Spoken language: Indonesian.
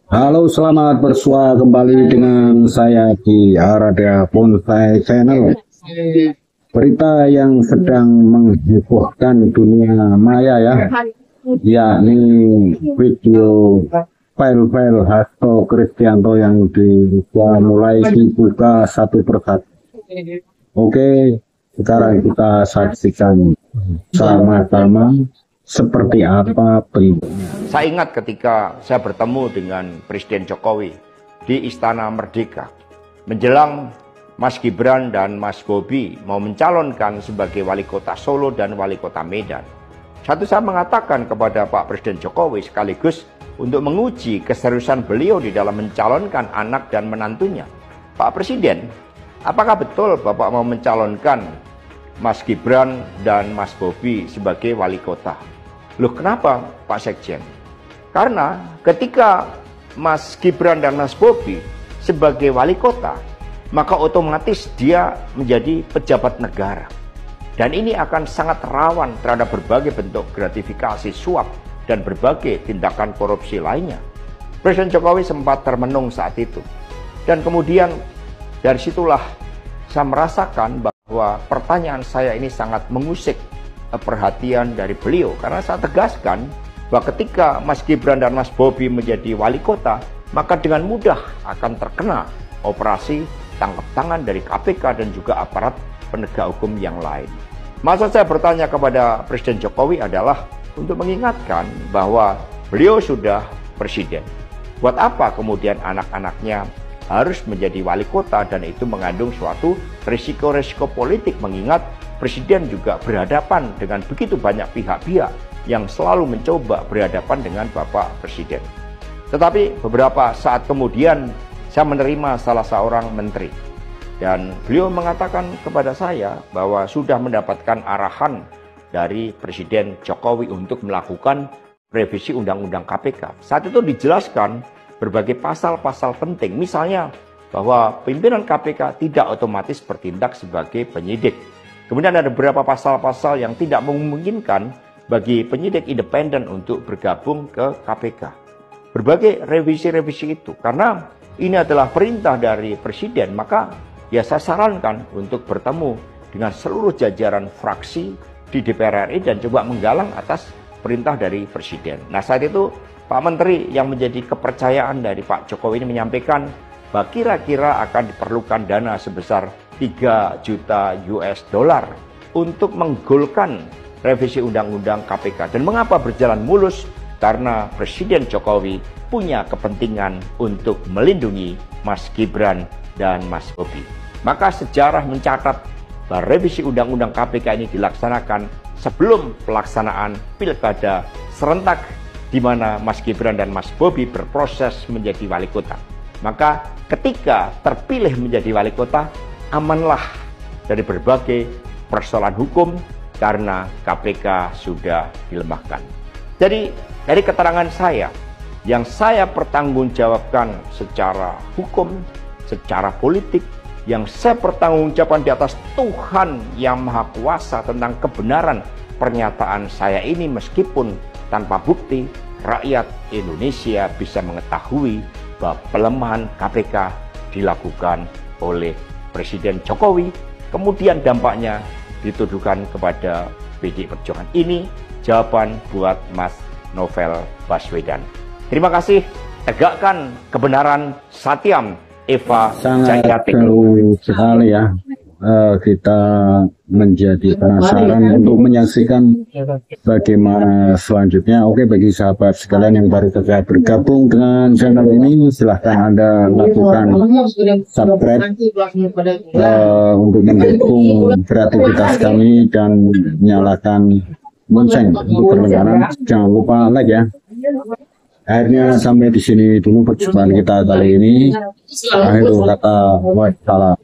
Halo, selamat bersua kembali dengan saya di Arada Bonsai Channel. Berita yang sedang menghebohkan dunia maya ya, yakni video file-file Hasto Kristianto yang mulai dibuka satu persatu. Oke, sekarang kita saksikan sama-sama seperti apa bentuknya. Saya ingat ketika saya bertemu dengan Presiden Jokowi di Istana Merdeka menjelang Mas Gibran dan Mas Bobi mau mencalonkan sebagai wali kota Solo dan wali kota Medan. Saya mengatakan kepada Pak Presiden Jokowi sekaligus untuk menguji keseriusan beliau di dalam mencalonkan anak dan menantunya. Pak Presiden, apakah betul Bapak mau mencalonkan Mas Gibran dan Mas Bobi sebagai wali kota? Loh, kenapa Pak Sekjen? Karena ketika Mas Gibran dan Mas Bobi sebagai wali kota, maka otomatis dia menjadi pejabat negara. Dan ini akan sangat rawan terhadap berbagai bentuk gratifikasi, suap, dan berbagai tindakan korupsi lainnya. Presiden Jokowi sempat termenung saat itu. Dan kemudian dari situlah saya merasakan bahwa pertanyaan saya ini sangat mengusik perhatian dari beliau, karena saya tegaskan bahwa ketika Mas Gibran dan Mas Bobi menjadi wali kota, maka dengan mudah akan terkena operasi tangkap tangan dari KPK dan juga aparat penegak hukum yang lain. Maksud saya bertanya kepada Presiden Jokowi adalah untuk mengingatkan bahwa beliau sudah presiden. Buat apa kemudian anak-anaknya harus menjadi wali kota, dan itu mengandung suatu risiko-risiko politik, mengingat Presiden juga berhadapan dengan begitu banyak pihak-pihak yang selalu mencoba berhadapan dengan Bapak Presiden. Tetapi beberapa saat kemudian saya menerima salah seorang menteri, dan beliau mengatakan kepada saya bahwa sudah mendapatkan arahan dari Presiden Jokowi untuk melakukan revisi Undang-Undang KPK. Saat itu dijelaskan berbagai pasal-pasal penting, misalnya bahwa pimpinan KPK tidak otomatis bertindak sebagai penyidik. Kemudian ada beberapa pasal-pasal yang tidak memungkinkan bagi penyidik independen untuk bergabung ke KPK. Berbagai revisi-revisi itu, karena ini adalah perintah dari Presiden, maka ya saya sarankan untuk bertemu dengan seluruh jajaran fraksi di DPR RI dan coba menggalang atas perintah dari Presiden. Nah, saat itu Pak Menteri yang menjadi kepercayaan dari Pak Jokowi ini menyampaikan bahwa kira-kira akan diperlukan dana sebesar 3 juta US dollar untuk menggolkan revisi Undang-Undang KPK. Dan mengapa berjalan mulus? Karena Presiden Jokowi punya kepentingan untuk melindungi Mas Gibran dan Mas Bobi. Maka sejarah mencatat bahwa revisi Undang-Undang KPK ini dilaksanakan sebelum pelaksanaan Pilkada serentak, di mana Mas Gibran dan Mas Bobi berproses menjadi wali kota. Maka ketika terpilih menjadi wali kota, amanlah dari berbagai persoalan hukum karena KPK sudah dilemahkan. Jadi dari keterangan saya, yang saya pertanggungjawabkan secara hukum, secara politik, yang saya pertanggungjawabkan di atas Tuhan yang Maha Kuasa tentang kebenaran pernyataan saya ini, meskipun tanpa bukti, rakyat Indonesia bisa mengetahui bahwa pelemahan KPK dilakukan oleh Presiden Jokowi, kemudian dampaknya dituduhkan kepada PDI Perjuangan. Ini jawaban buat Mas Novel Baswedan. Terima kasih, tegakkan kebenaran, Satyam Eva Jayati. Sangat sekali ya, kita menjadi penasaran untuk menyaksikan bagaimana selanjutnya. Oke, bagi sahabat sekalian yang baru saja bergabung dengan channel ini, silahkan Anda lakukan subscribe untuk mendukung kreativitas kami dan nyalakan lonceng untuk berlangganan. Jangan lupa like ya. Akhirnya sampai di sini dulu perjumpaan kita kali ini. Akhirul kata, wassalam.